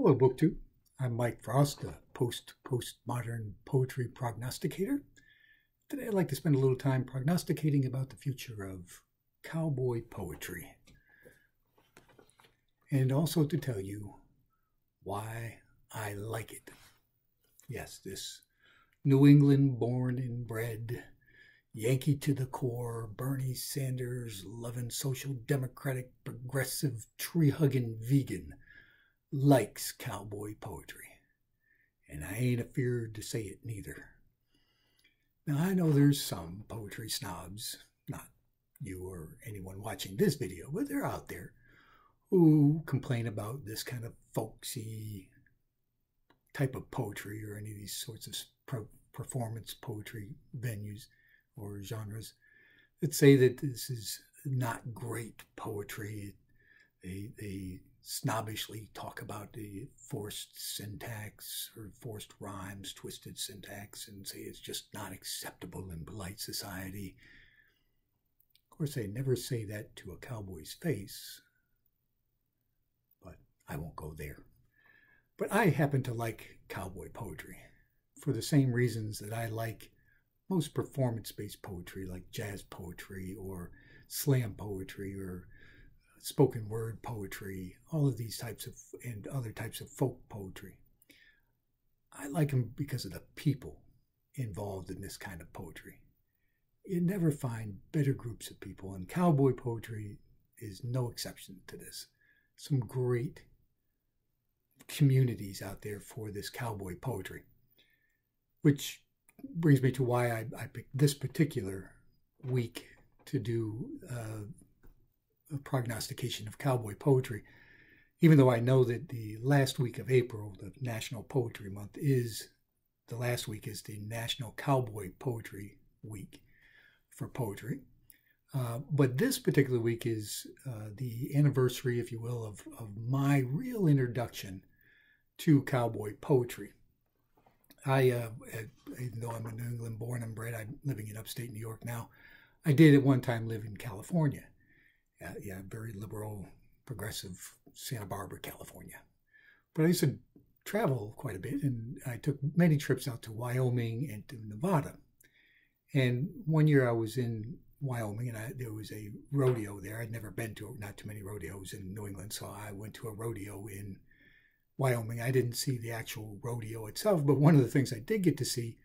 Hello, BookTube. I'm Mike Frost, a postmodern poetry prognosticator. Today I'd like to spend a little time prognosticating about the future of cowboy poetry. And also to tell you why I like it. Yes, this New England born and bred, Yankee to the core, Bernie Sanders loving social democratic, progressive, tree-hugging vegan likes cowboy poetry. And I ain't afeard to say it neither. Now, I know there's some poetry snobs, not you or anyone watching this video, but they're out there who complain about this kind of folksy type of poetry or any of these sorts of performance poetry venues or genres that say that this is not great poetry. They snobbishly talk about the forced syntax or forced rhymes, twisted syntax, and say it's just not acceptable in polite society. Of course, they never say that to a cowboy's face, but I won't go there. But I happen to like cowboy poetry for the same reasons that I like most performance-based poetry, like jazz poetry or slam poetry or spoken word poetry, all of these types of, and other types of folk poetry. I like them because of the people involved in this kind of poetry. You never find better groups of people, and cowboy poetry is no exception to this. Some great communities out there for this cowboy poetry, which brings me to why I picked this particular week to do a prognostication of cowboy poetry, even though I know that the last week of April, the National Poetry Month, is the last week is the National Cowboy Poetry Week for poetry. But this particular week is the anniversary, if you will, of my real introduction to cowboy poetry. Even though I'm a New England born and bred, I'm living in upstate New York now. I did at one time live in California. Very liberal, progressive Santa Barbara, California. But I used to travel quite a bit, and I took many trips out to Wyoming and to Nevada. And one year I was in Wyoming, and there was a rodeo there. I'd never been to not too many rodeos in New England, so I went to a rodeo in Wyoming. I didn't see the actual rodeo itself, but one of the things I did get to see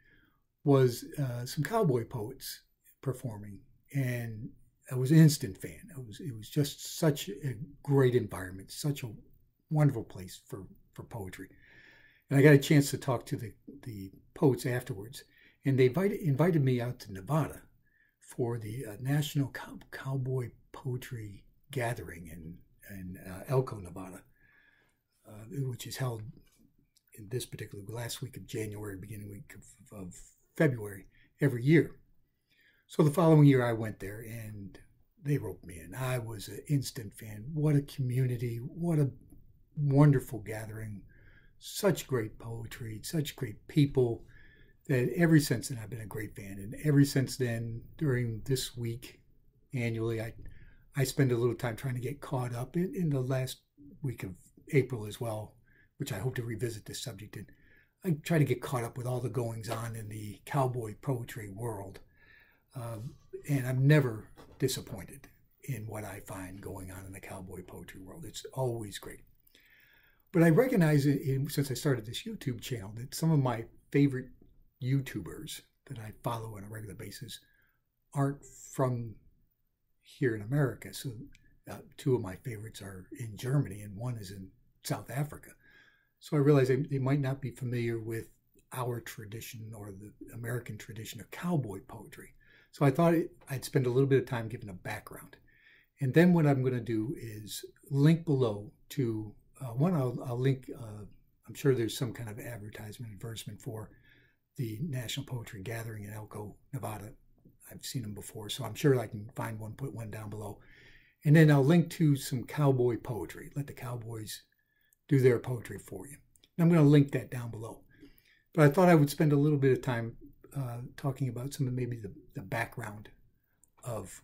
was some cowboy poets performing, and I was an instant fan. It was just such a great environment, such a wonderful place for poetry. And I got a chance to talk to the poets afterwards, and they invited me out to Nevada for the National Cowboy Poetry Gathering in Elko, Nevada, which is held in this particular last week of January, beginning week of February every year. So the following year I went there and they roped me in. I was an instant fan. What a community. What a wonderful gathering. Such great poetry, such great people, that ever since then I've been a great fan. And ever since then, during this week, annually, I spend a little time trying to get caught up in the last week of April as well, which I hope to revisit this subject in. I try to get caught up with all the goings on in the cowboy poetry world. And I'm never disappointed in what I find going on in the cowboy poetry world. It's always great. But I recognize, since I started this YouTube channel, that some of my favorite YouTubers that I follow on a regular basis aren't from here in America. So two of my favorites are in Germany and one is in South Africa. So I realize they might not be familiar with our tradition or the American tradition of cowboy poetry. So I thought I'd spend a little bit of time giving a background. And then what I'm going to do is link below to, I'll link, I'm sure there's some kind of advertisement for the National Poetry Gathering in Elko, Nevada. I've seen them before, so I'm sure I can find one, put one down below. And then I'll link to some cowboy poetry. Let the cowboys do their poetry for you. And I'm going to link that down below. But I thought I would spend a little bit of time talking about some of maybe the background of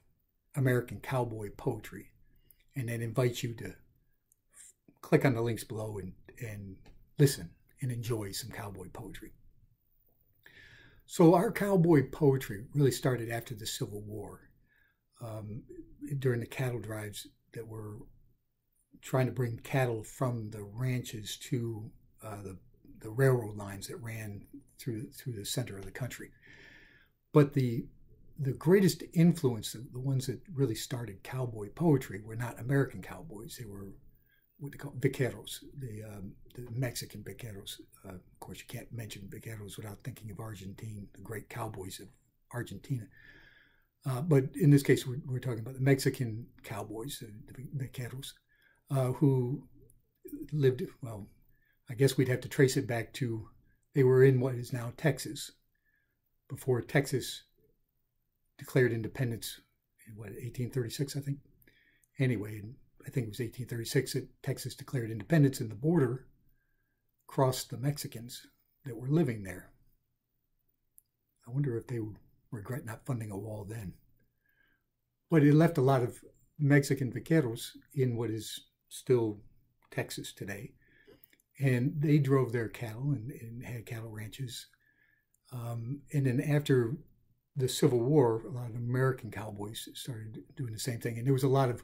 American cowboy poetry, and then invite you to click on the links below and and listen and enjoy some cowboy poetry. So our cowboy poetry really started after the Civil War, during the cattle drives that were trying to bring cattle from the ranches to the railroad lines that ran through the center of the country. But the greatest influence, the ones that really started cowboy poetry, were not American cowboys. They were what they call vaqueros, the Mexican vaqueros. Of course, you can't mention vaqueros without thinking of Argentina, the great cowboys of Argentina. But in this case, we're talking about the Mexican cowboys, the vaqueros, who lived, well, I guess we'd have to trace it back to, they were in what is now Texas, before Texas declared independence in, 1836, I think? Anyway, I think it was 1836 that Texas declared independence, and the border crossed the Mexicans that were living there. I wonder if they regret not funding a wall then. But it left a lot of Mexican vaqueros in what is still Texas today. And they drove their cattle and had cattle ranches. And then after the Civil War, a lot of American cowboys started doing the same thing. And there was a lot of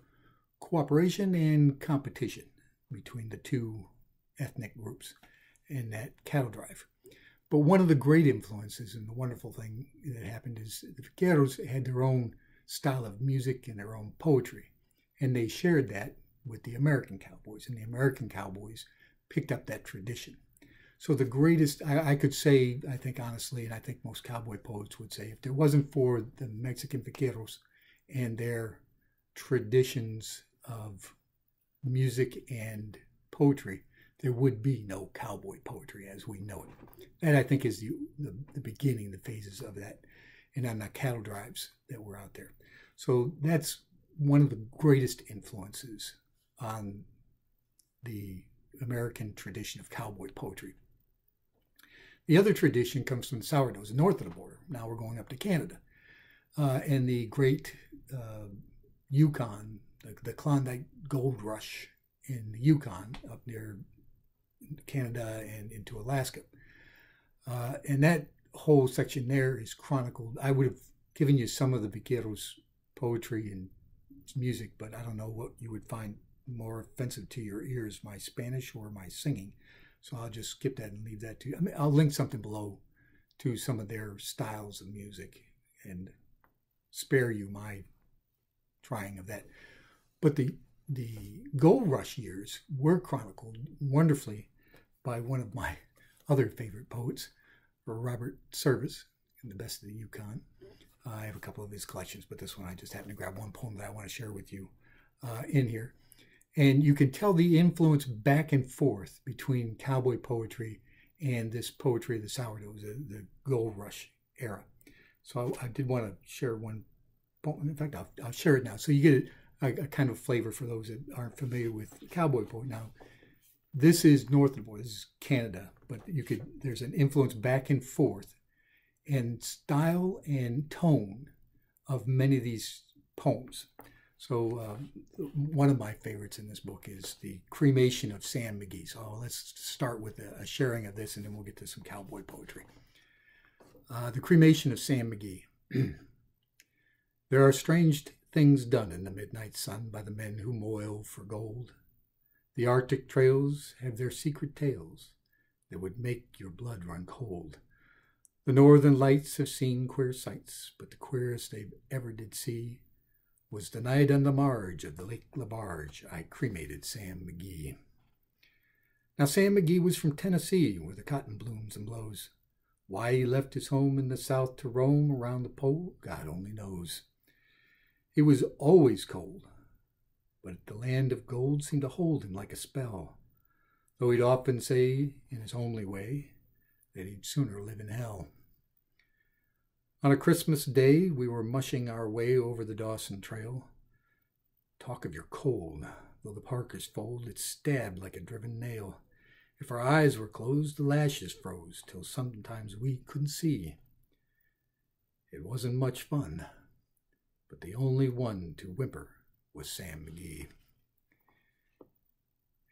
cooperation and competition between the two ethnic groups in that cattle drive. But one of the great influences and the wonderful thing that happened is the vaqueros had their own style of music and their own poetry. And they shared that with the American cowboys. And the American cowboys picked up that tradition. So the greatest, I could say, I think honestly, and I think most cowboy poets would say, if there wasn't for the Mexican vaqueros and their traditions of music and poetry, there would be no cowboy poetry as we know it. That, I think, is the beginning, the phases of that, and on the cattle drives that were out there. So that's one of the greatest influences on the American tradition of cowboy poetry. The other tradition comes from the sourdoughs, north of the border. Now we're going up to Canada. And the great Yukon, the Klondike gold rush in the Yukon up near Canada and into Alaska. And that whole section there is chronicled. I would have given you some of the vaqueros' poetry and music, but I don't know what you would find more offensive to your ears, my Spanish or my singing. So I'll just skip that and leave that to you. I mean, I'll link something below to some of their styles of music and spare you my trying of that. But the gold rush years were chronicled wonderfully by one of my other favorite poets, Robert Service, in The Best of the Yukon. I have a couple of his collections, but this one I just happened to grab one poem that I want to share with you in here. And you can tell the influence back and forth between cowboy poetry and this poetry of the sourdoughs, the gold rush era. So I did want to share one poem. In fact, I'll share it now. So you get a kind of flavor for those that aren't familiar with cowboy poetry. Now, this is north of the border. This is Canada, but there's an influence back and forth and style and tone of many of these poems. So one of my favorites in this book is The Cremation of Sam McGee. So let's start with a sharing of this, and then we'll get to some cowboy poetry. The Cremation of Sam McGee. There are strange things done in the midnight sun by the men who moil for gold. The Arctic trails have their secret tales that would make your blood run cold. The northern lights have seen queer sights, but the queerest they've ever did see was the night on the marge of the Lake LaBarge I cremated Sam McGee. Now Sam McGee was from Tennessee, where the cotton blooms and blows. Why he left his home in the South to roam around the pole, God only knows. It was always cold, but the land of gold seemed to hold him like a spell, though he'd often say, in his homely way, that he'd sooner live in hell. On a Christmas day, we were mushing our way over the Dawson Trail. Talk of your cold, though the parkers fold, it stabbed like a driven nail. If our eyes were closed, the lashes froze, till sometimes we couldn't see. It wasn't much fun, but the only one to whimper was Sam McGee.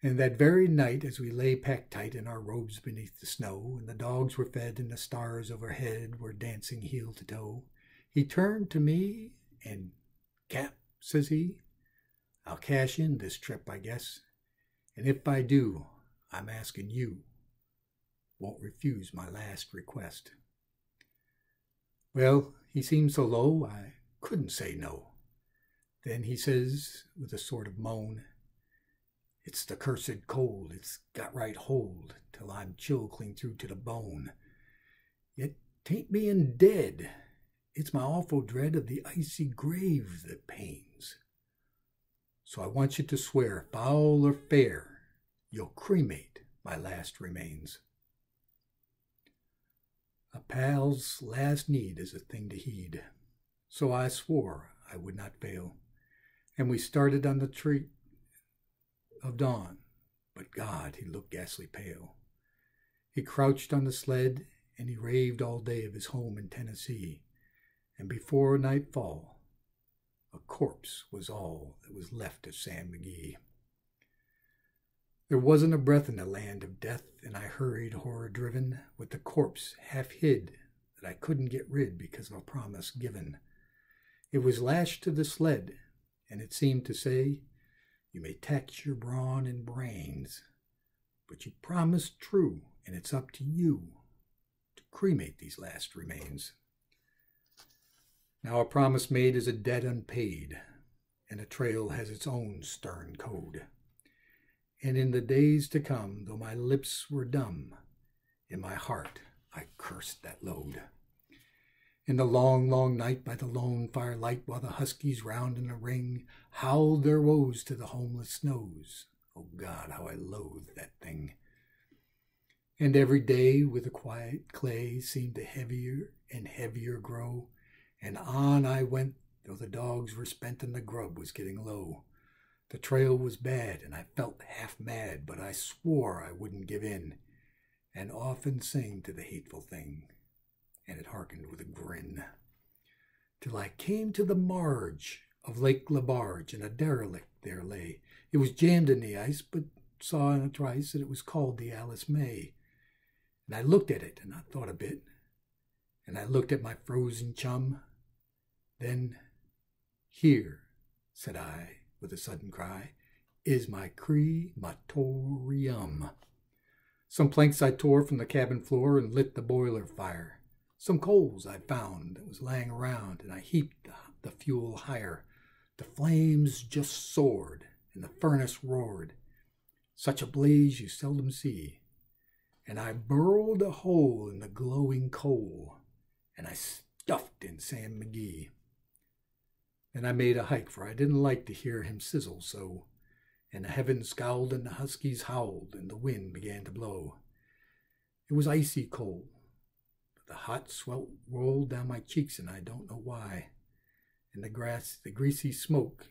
And that very night, as we lay packed tight in our robes beneath the snow, and the dogs were fed and the stars overhead were dancing heel to toe, he turned to me and, "Cap," says he, "I'll cash in this trip, I guess. And if I do, I'm asking you. Won't refuse my last request." Well, he seemed so low, I couldn't say no. Then he says, with a sort of moan, "It's the cursed cold, it's got right hold, till I'm chill clean through to the bone. Yet 'tain't being dead, it's my awful dread of the icy grave that pains. So I want you to swear, foul or fair, you'll cremate my last remains." A pal's last need is a thing to heed, so I swore I would not fail, and we started on the tree of dawn, but God, he looked ghastly pale. He crouched on the sled, and he raved all day of his home in Tennessee, and before nightfall, a corpse was all that was left of Sam McGee. There wasn't a breath in the land of death, and I hurried, horror-driven, with the corpse half hid that I couldn't get rid because of a promise given. It was lashed to the sled, and it seemed to say, "You may tax your brawn and brains, but you promised true, and it's up to you to cremate these last remains." Now a promise made is a debt unpaid, and a trail has its own stern code. And in the days to come, though my lips were dumb, in my heart I cursed that load. In the long, long night by the lone firelight, while the huskies round in a ring howled their woes to the homeless snows, oh God, how I loathed that thing. And every day with the quiet clay seemed to heavier and heavier grow, and on I went, though the dogs were spent and the grub was getting low. The trail was bad, and I felt half mad, but I swore I wouldn't give in, and often sing to the hateful thing, and it hearkened with a grin, till I came to the marge of Lake Labarge, and a derelict there lay. It was jammed in the ice, but saw in a trice that it was called the Alice May. And I looked at it, and I thought a bit, and I looked at my frozen chum. Then, "Here," said I, with a sudden cry, "is my crematorium." Some planks I tore from the cabin floor and lit the boiler fire. Some coals I found that was laying around, and I heaped the fuel higher. The flames just soared, and the furnace roared. Such a blaze you seldom see. And I burrowed a hole in the glowing coal, and I stuffed in Sam McGee. Then I made a hike, for I didn't like to hear him sizzle so, and the heavens scowled and the huskies howled, and the wind began to blow. It was icy cold, but the hot sweat rolled down my cheeks, and I don't know why, and the greasy smoke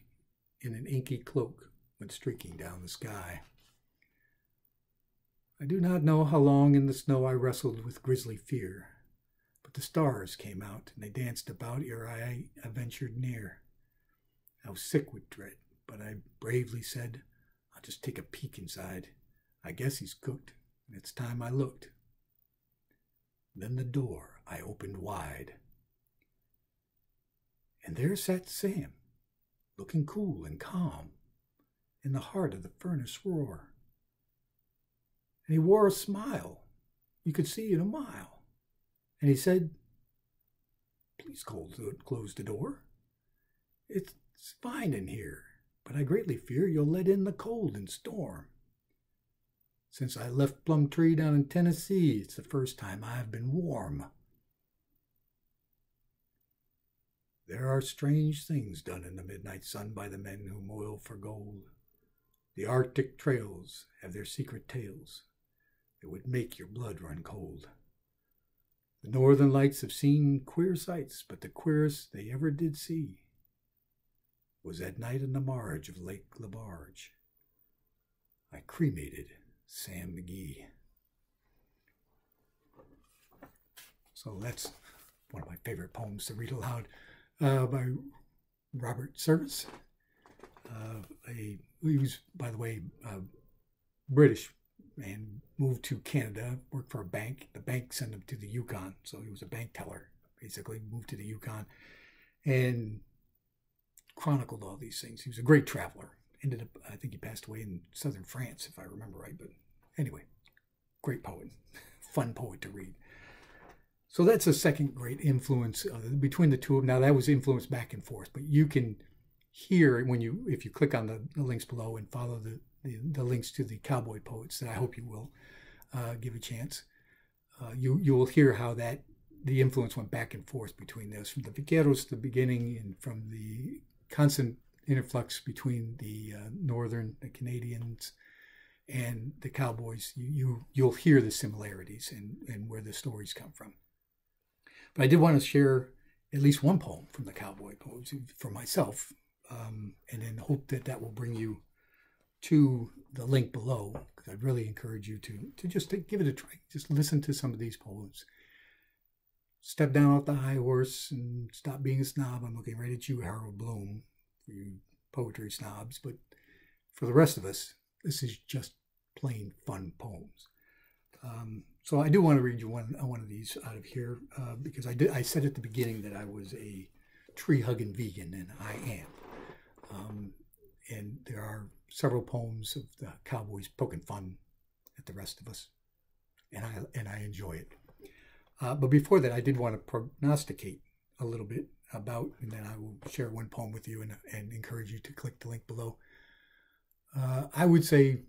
in an inky cloak went streaking down the sky. I do not know how long in the snow I wrestled with grisly fear, but the stars came out, and they danced about ere I ventured near. I was sick with dread, but I bravely said, "I'll just take a peek inside. I guess he's cooked, and it's time I looked." Then the door I opened wide, and there sat Sam, looking cool and calm, in the heart of the furnace roar. And he wore a smile, you could see in a mile, and he said, "Please close the door. It's fine in here, but I greatly fear you'll let in the cold and storm. Since I left Plumtree down in Tennessee, it's the first time I've been warm." There are strange things done in the midnight sun by the men who moil for gold. The Arctic trails have their secret tales that would make your blood run cold. The northern lights have seen queer sights, but the queerest they ever did see was that night on the marge of Lake Labarge. I cremated Sam McGee. So that's one of my favorite poems to read aloud, by Robert Service. He was, by the way, British and moved to Canada, worked for a bank. The bank sent him to the Yukon, so he was a bank teller, basically, moved to the Yukon and chronicled all these things. He was a great traveler. Ended up, I think he passed away in southern France, if I remember right. But anyway, great poet, fun poet to read. So that's a second great influence between the two of them. Now that was influenced back and forth, but you can hear when if you click on the links below and follow the links to the Cowboy Poets, that I hope you will give a chance. You will hear how the influence went back and forth between those, from the Vaqueros at the beginning, and from the constant interflux between the the Canadians, and the Cowboys. You'll hear the similarities and where the stories come from. But I did want to share at least one poem from the Cowboy Poets for myself, and then hope that will bring you to the link below, because I'd really encourage you to just give it a try. Just listen to some of these poems. Step down off the high horse and stop being a snob. I'm looking right at you, Harold Bloom, for you poetry snobs. But for the rest of us, this is just plain fun poems. So I do want to read you one of these out of here, because I said at the beginning that I was a tree-hugging vegan, and I am. And there are several poems of the Cowboys poking fun at the rest of us, and I enjoy it. But before that, I did want to prognosticate a little bit about, and then I will share one poem with you and encourage you to click the link below. I would say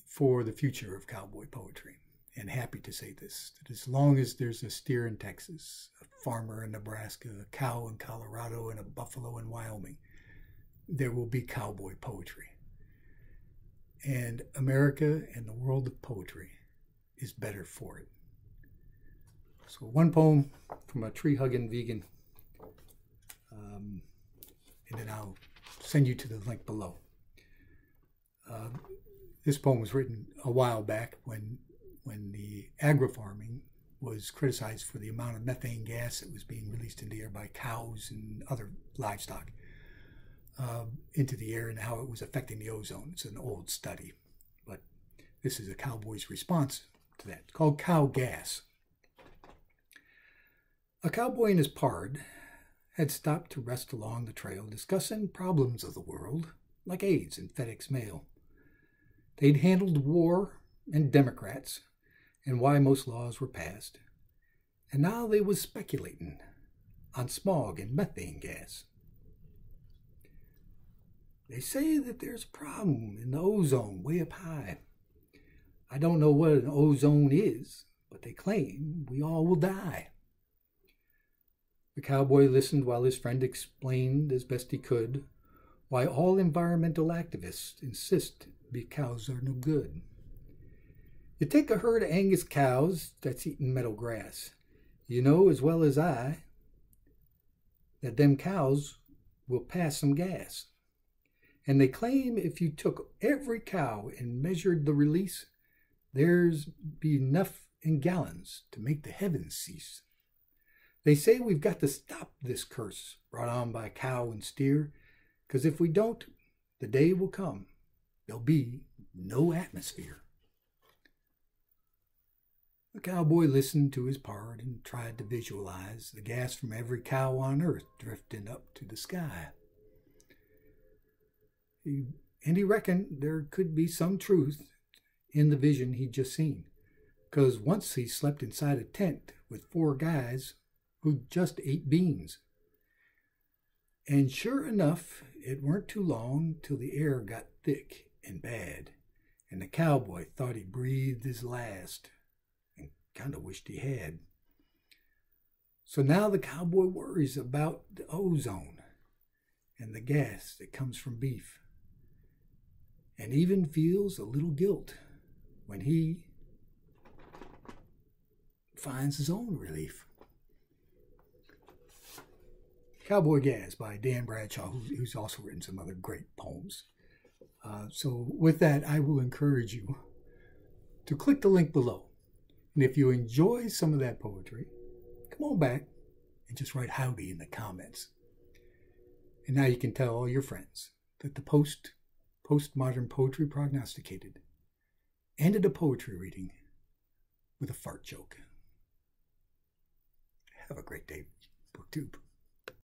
for the future of cowboy poetry, and happy to say this, that as long as there's a steer in Texas, a farmer in Nebraska, a cow in Colorado, and a buffalo in Wyoming, there will be cowboy poetry. And America and the world of poetry is better for it. So one poem from a tree-hugging vegan, and then I'll send you to the link below. This poem was written a while back when the agri-farming was criticized for the amount of methane gas that was being released into the air by cows and other livestock into the air, and how it was affecting the ozone. It's an old study, but this is a cowboy's response to that. It's called Cow Gas. A cowboy and his pard had stopped to rest along the trail, discussing problems of the world, like AIDS and FedEx mail. They'd handled war and Democrats and why most laws were passed. And now they was speculating on smog and methane gas. They say that there's a problem in the ozone way up high. I don't know what an ozone is, but they claim we all will die. The cowboy listened while his friend explained as best he could why all environmental activists insist big cows are no good. You take a herd of Angus cows that's eating meadow grass. You know as well as I that them cows will pass some gas. And they claim if you took every cow and measured the release, there's be enough in gallons to make the heavens cease. They say we've got to stop this curse brought on by cow and steer, because if we don't, the day will come, there'll be no atmosphere. The cowboy listened to his pard and tried to visualize the gas from every cow on earth drifting up to the sky. And he reckoned there could be some truth in the vision he'd just seen, because once he slept inside a tent with 4 guys who just ate beans. And sure enough, it weren't too long till the air got thick and bad, and the cowboy thought he breathed his last, and kind of wished he had. So now the cowboy worries about the ozone and the gas that comes from beef, and even feels a little guilt when he finds his own relief. Cowboy Gas by Dan Bradshaw, who's also written some other great poems. So with that, I will encourage you to click the link below. And if you enjoy some of that poetry, come on back and just write howdy in the comments. And now you can tell all your friends that the postmodern poetry prognosticated ended a poetry reading with a fart joke. Have a great day, BookTube.